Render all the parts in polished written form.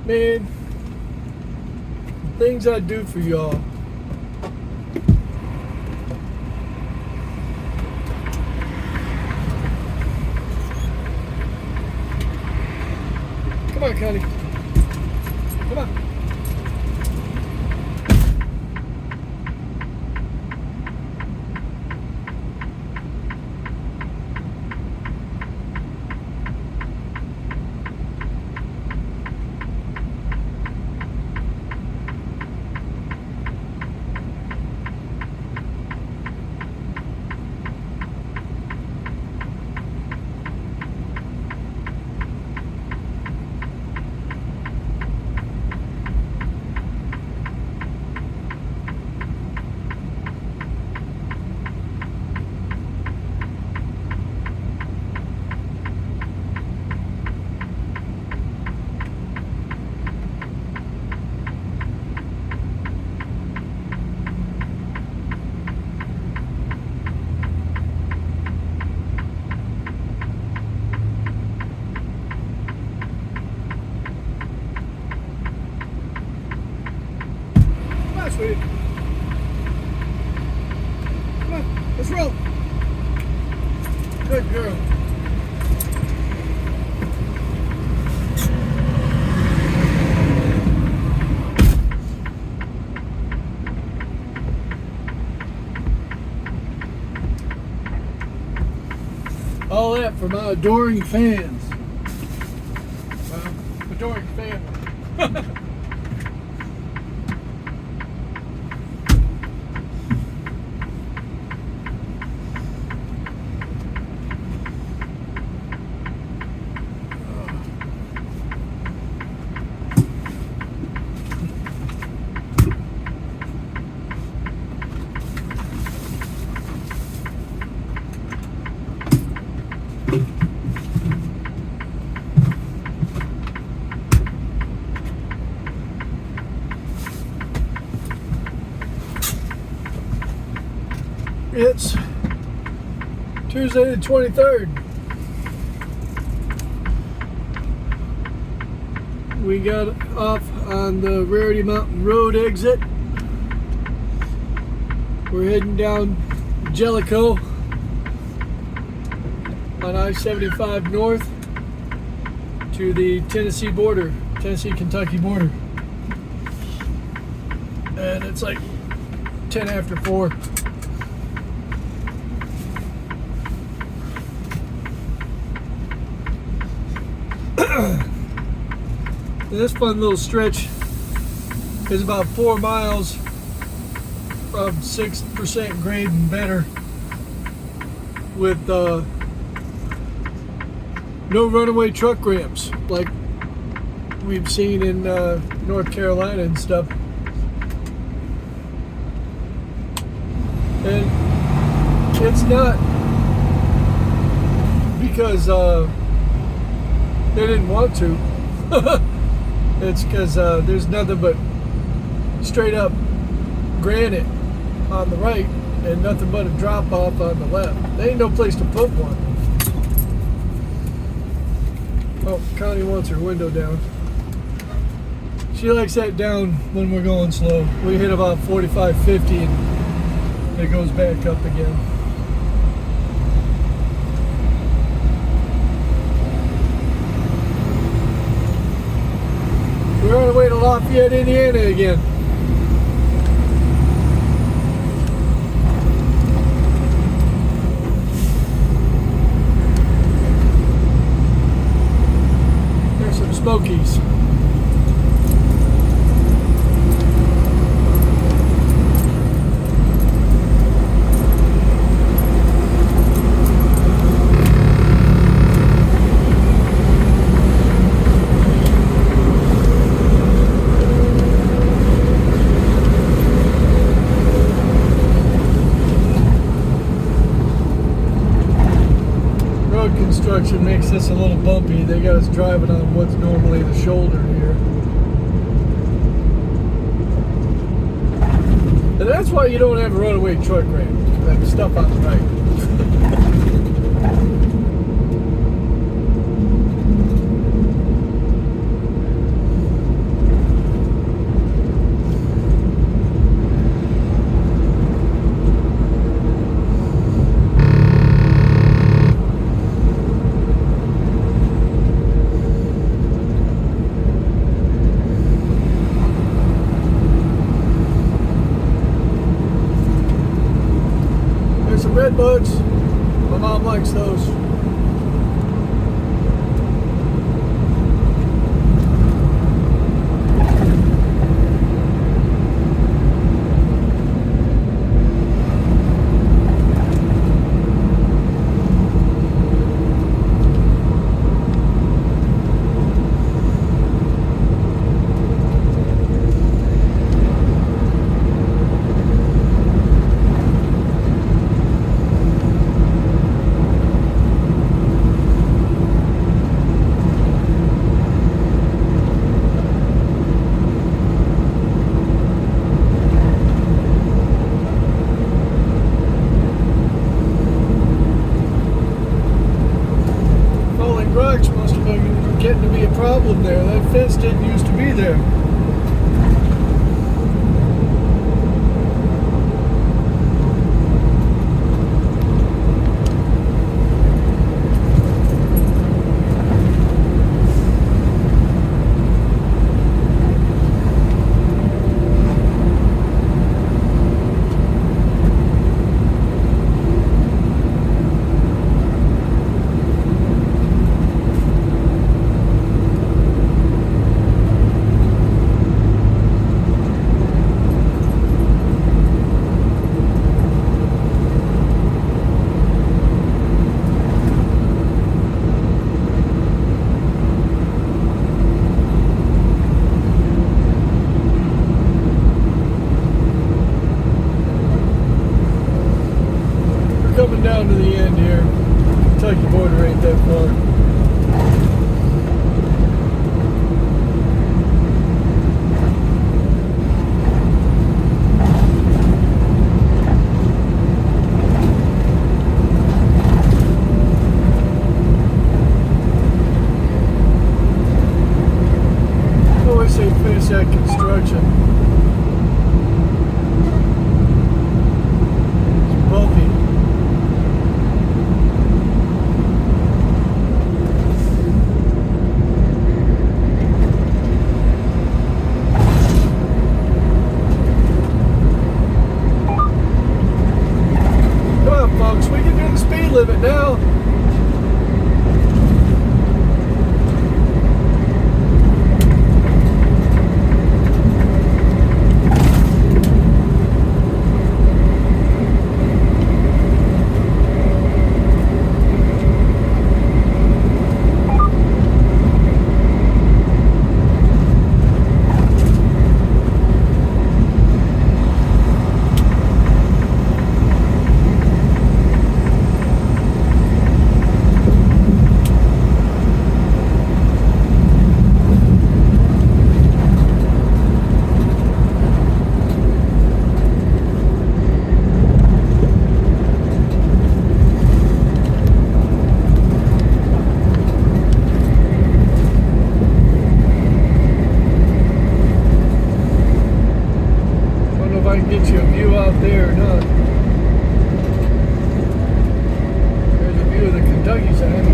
Man, things I do for y'all. Come on, Connie. Come on. Sweetie. Come on, let's roll. Good girl. All that for my adoring fans. Adoring family. It's Tuesday the 23rd. We got off on the Rarity Mountain Road exit. We're heading down Jellicoe on I-75 north to the Tennessee-Kentucky border. And it's like 10 after 4. This fun little stretch is about 4 miles of 6% grade and better with no runaway truck ramps like we've seen in North Carolina and stuff. And it's not because they didn't want to. It's because there's nothing but straight up granite on the right and nothing but a drop off on the left. There ain't no place to put one. Oh, Connie wants her window down. She likes that down when we're going slow. We hit about 45, 50 and it goes back up again. We're on the way to Lafayette, Indiana again. There's some Smokies. Construction makes this a little bumpy. They got us driving on what's normally the shoulder here. And that's why you don't have a runaway truck ramp. That stuff on the right. problem there. That fence didn't used to be there. Coming down to the end here. Kentucky border ain't that far. I always say finish that construction. It's bumpy. Folks, we can do the speed limit now. I can get you a view out there or not. There's a view of the Kentucky side.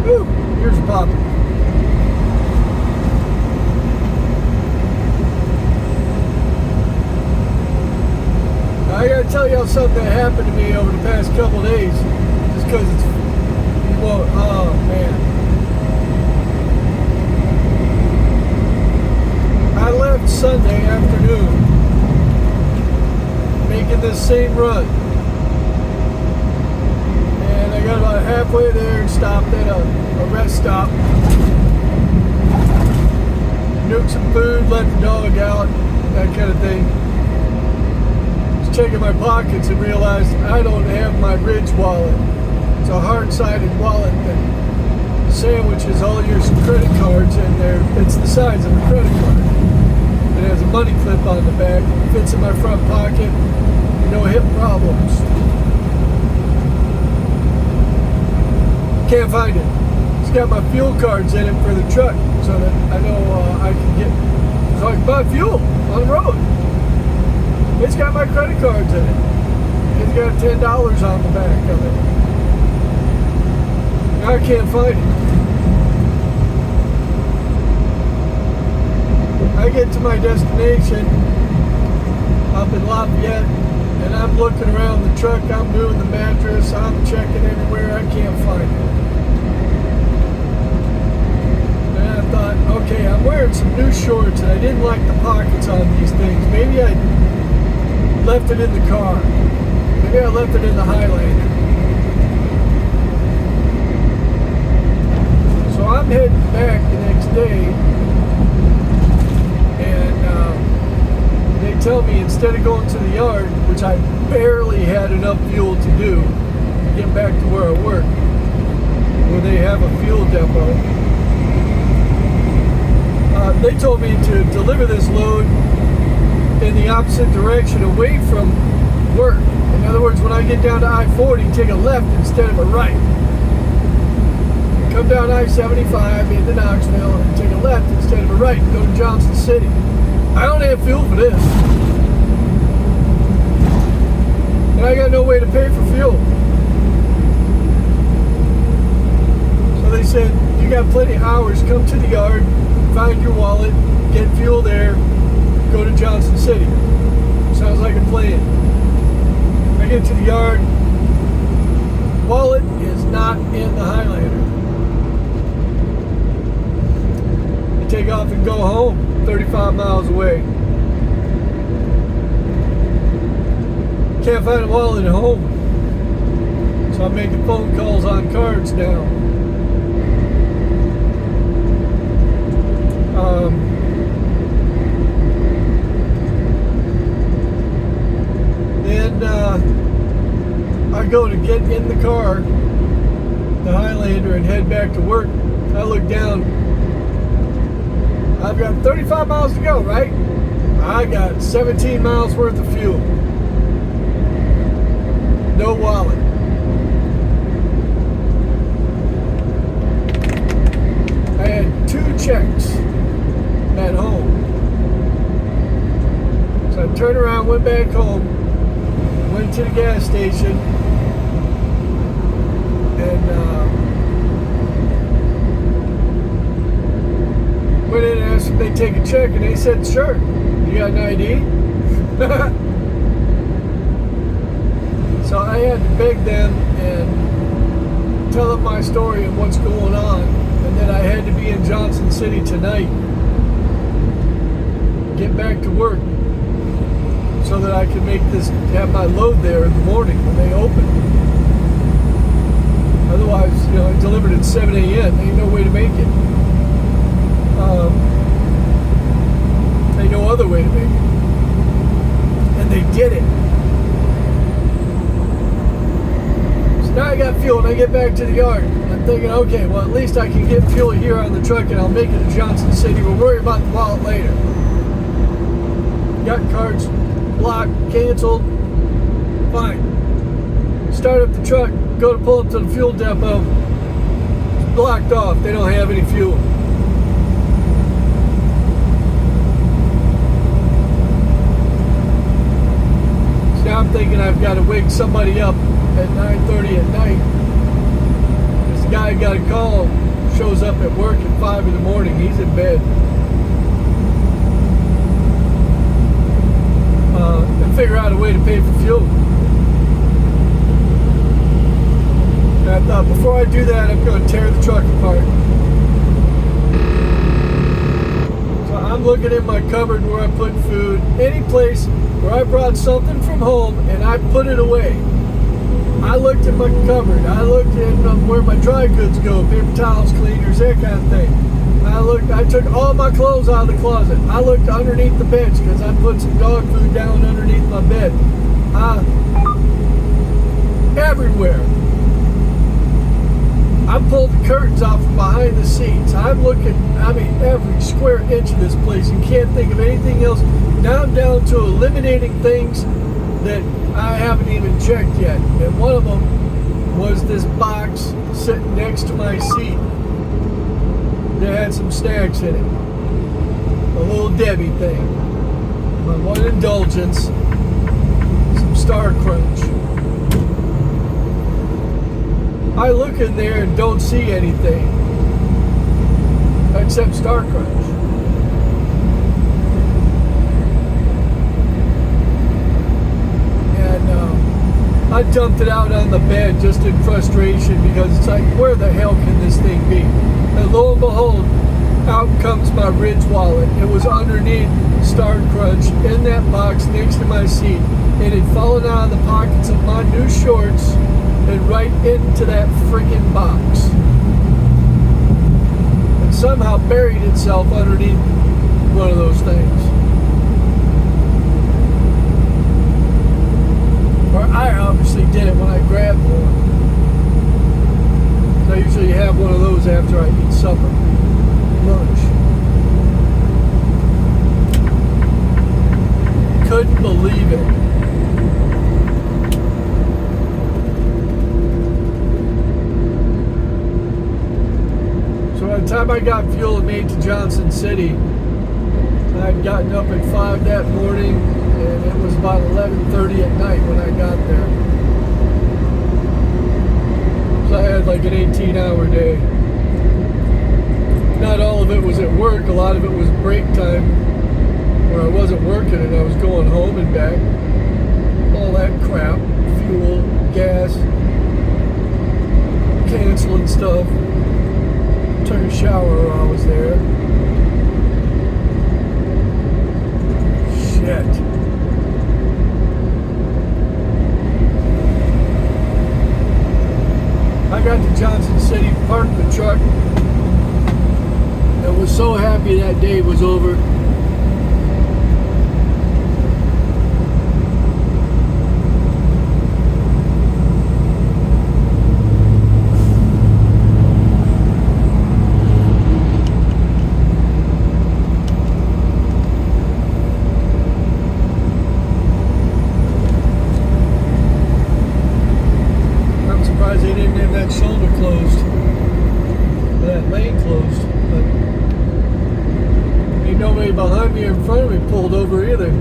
Woo! Here's a pop. I gotta tell y'all something that happened to me over the past couple days. Just because it's, well, oh man. I left Sunday afternoon making this same run. And I got about halfway there and stopped at a rest stop. Nuked some food, let the dog out, that kind of thing. Checking my pockets and realized I don't have my Ridge wallet. It's a hard-sided wallet that sandwiches all your credit cards in there. It's the size of a credit card. It has a money clip on the back. It fits in my front pocket. No hip problems. Can't find it. It's got my fuel cards in it for the truck so that I know I can get, so I can buy fuel on the road. It's got my credit cards in it. It's got $10 on the back of it. I can't find it. I get to my destination up in Lafayette, and I'm looking around the truck. I'm moving the mattress. I'm checking everywhere. I can't find it. And I thought, okay, I'm wearing some new shorts, and I didn't like the pockets on these things. Maybe I left it in the car. Maybe I left it in the Highlander. So I'm heading back the next day, and they tell me instead of going to the yard, which I barely had enough fuel to do to get back to where I work, where they have a fuel depot, they told me to deliver this load in the opposite direction away from work. In other words, when I get down to I-40, take a left instead of a right. Come down I-75 into Knoxville and take a left instead of a right and go to Johnson City. I don't have fuel for this. And I got no way to pay for fuel. So they said, you got plenty of hours, come to the yard, find your wallet, get fuel there, go to Johnson City. Sounds like a plan. I get to the yard, wallet is not in the Highlander. I take off and go home, 35 miles away. Can't find a wallet at home. So I'm making phone calls on cards now. Then I go to get in the car, the Highlander, and head back to work. I look down. I've got 35 miles to go, right? I got 17 miles worth of fuel. No wallet. I had 2 checks at home. So I turned around, went back home, went to the gas station, and went in and asked if they'd take a check, and they said, sure. You got an ID? So I had to beg them and tell them my story and what's going on, and that I had to be in Johnson City tonight, get back to work, so that I could have my load there in the morning when they open. Otherwise, I delivered at 7 a.m. Ain't no way to make it. Ain't no other way to make it. And they did it. Now I got fuel and I get back to the yard. I'm thinking, okay, well, at least I can get fuel here on the truck and I'll make it to Johnson City. We'll worry about the wallet later. Got cards blocked, canceled. Fine. Start up the truck, go to pull up to the fuel depot. It's blocked off. They don't have any fuel. So now I'm thinking I've got to wake somebody up at 9:30 at night. This guy got a call, shows up at work at 5 in the morning. He's in bed. And figure out a way to pay for fuel. And I thought, before I do that, I'm going to tear the truck apart. So I'm looking in my cupboard where I put food, any place where I brought something from home and I put it away. I looked at my cupboard. I looked at where my dry goods go, paper towels, cleaners, that kind of thing. I took all my clothes out of the closet. I looked underneath the beds because I put some dog food down underneath my bed. Everywhere. I pulled the curtains out from behind the seats. I'm looking, every square inch of this place and can't think of anything else. Now I'm down to eliminating things that I haven't even checked yet. And one of them was this box sitting next to my seat that had some snacks in it. A little Debbie thing. My one indulgence. Some Star Crunch. I look in there and don't see anything except Star Crunch. I dumped it out on the bed just in frustration because it's like, where the hell can this thing be? And lo and behold, out comes my Ridge wallet. It was underneath Star Crunch in that box next to my seat. It had fallen out of the pockets of my new shorts and right into that freaking box. And somehow buried itself underneath one of those things. Or I obviously did it when I grabbed one. I usually have one of those after I eat supper, lunch. couldn't believe it. So by the time I got fuel and made to Johnson City, I'd gotten up at 5 that morning, and it was about 11:30 at night when I got there. So I had like an 18-hour day. Not all of it was at work. A lot of it was break time where I wasn't working and I was going home and back. All that crap. Fuel, gas, canceling stuff. Took a shower while I was there. Shit. I got to Johnson City, parked the truck, and was so happy that day was over. They didn't have that shoulder closed, that lane closed, but ain't nobody behind me or in front of me pulled over either.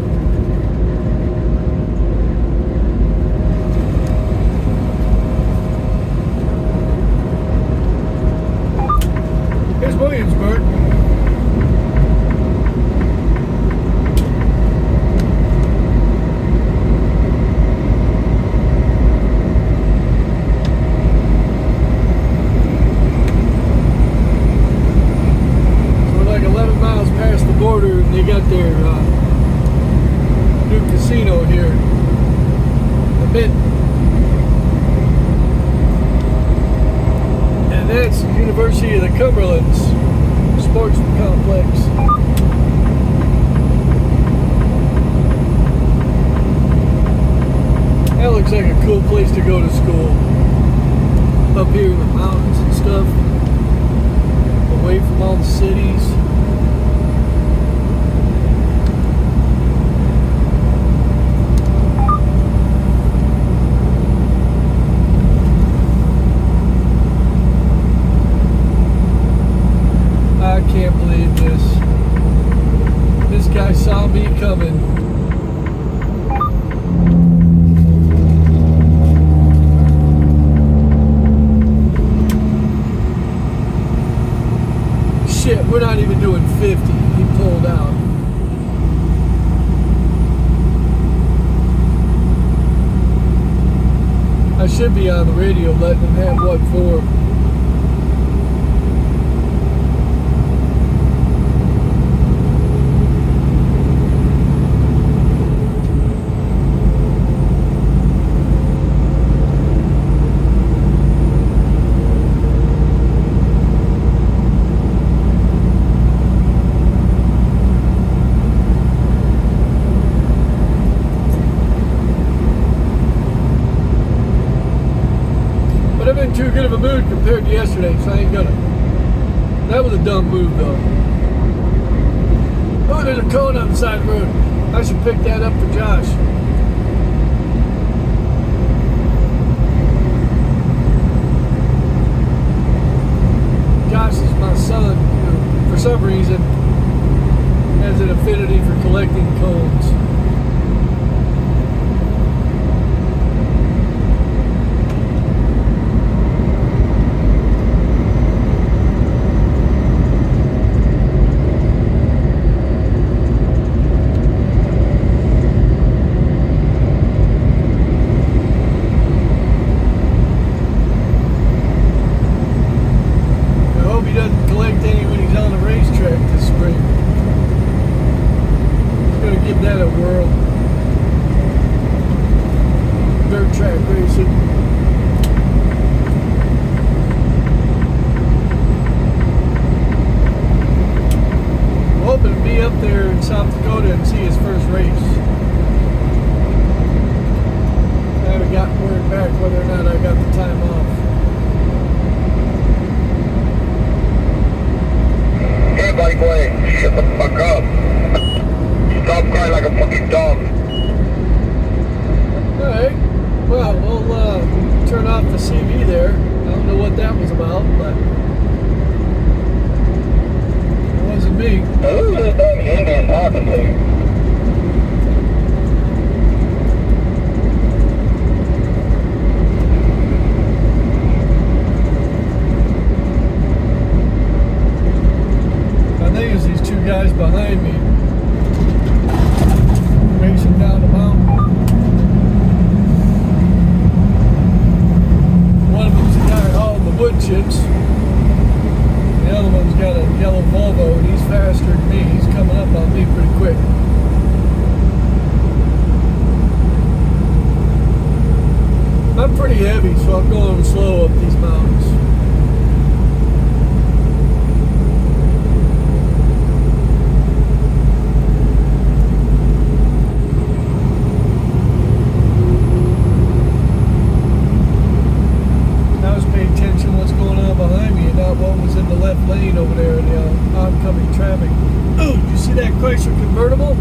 Here's Williamsburg. Border, and they got their new casino here, the Mint, and that's University of the Cumberland's sports complex. That looks like a cool place to go to school, up here in the mountains and stuff, away from all the cities. I can't believe this. This guy saw me coming. Shit, we're not even doing 50. He pulled out. I should be on the radio letting him have what for. I'm in too good of a mood compared to yesterday, so I ain't gonna. That was a dumb move, though. Oh, there's a cone on the side of the road. I should pick that up for Josh. Josh is my son, who, for some reason, has an affinity for collecting cones. Give that a whirl. Dirt track racing. I'm hoping to be up there in South Dakota and see his first race. I haven't gotten word back whether or not I got the time off. Hey, buddy boy, shut the fuck up. Stop crying like a fucking dog. Alright, well, we'll turn off the CV there. I don't know what that was about, but it wasn't me. Who is that Indian talking to? I think it's these two guys behind me racing down the mountain. One of them's the guy hauling the wood chips. The other one's got a yellow Volvo and he's faster than me. He's coming up on me pretty quick. I'm pretty heavy, so I'm going slow up these mountains. Behind me and not what was in the left lane over there in the oncoming traffic. Oh, did you see that Chrysler convertible?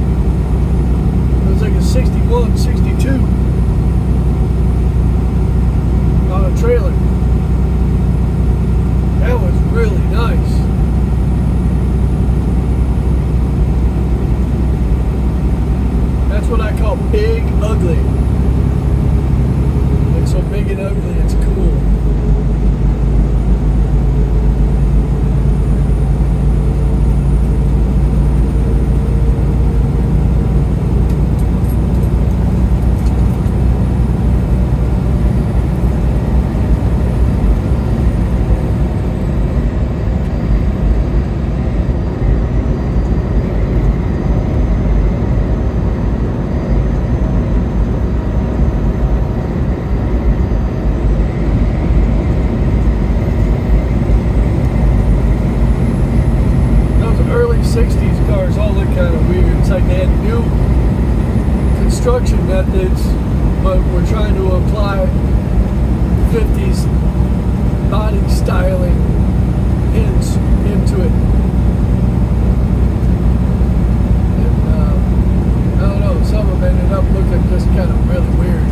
It was like a 61, 62 on a trailer. That was really nice. That's what I call big ugly. It's so big and ugly, it's cool. Construction methods, but we're trying to apply 50s body styling hints into it. And I don't know, some of them ended up looking just kind of really weird.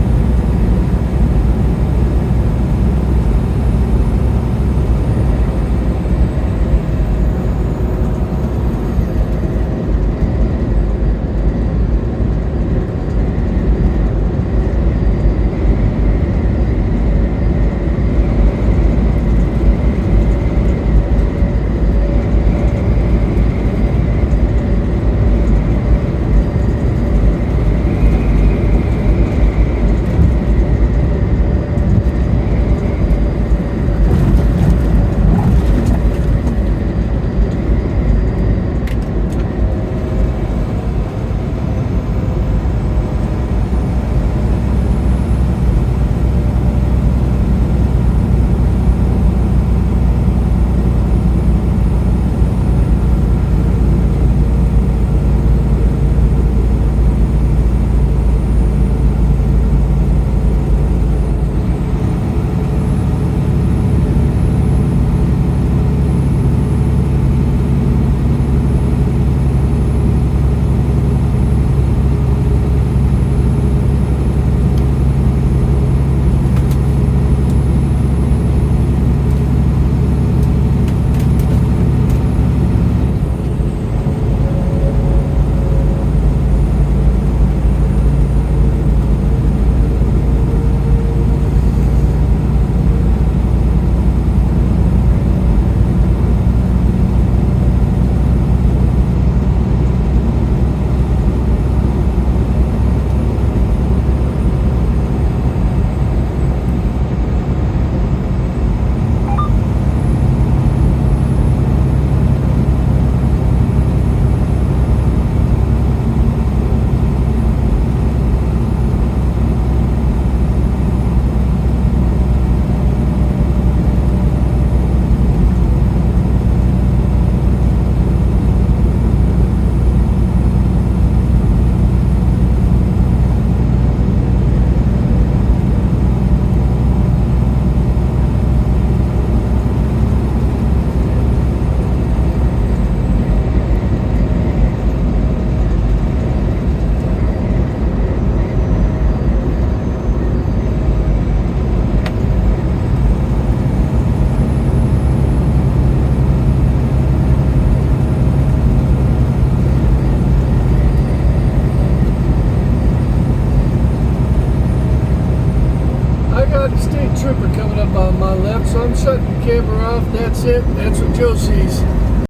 camera off. That's it. That's what Joe sees.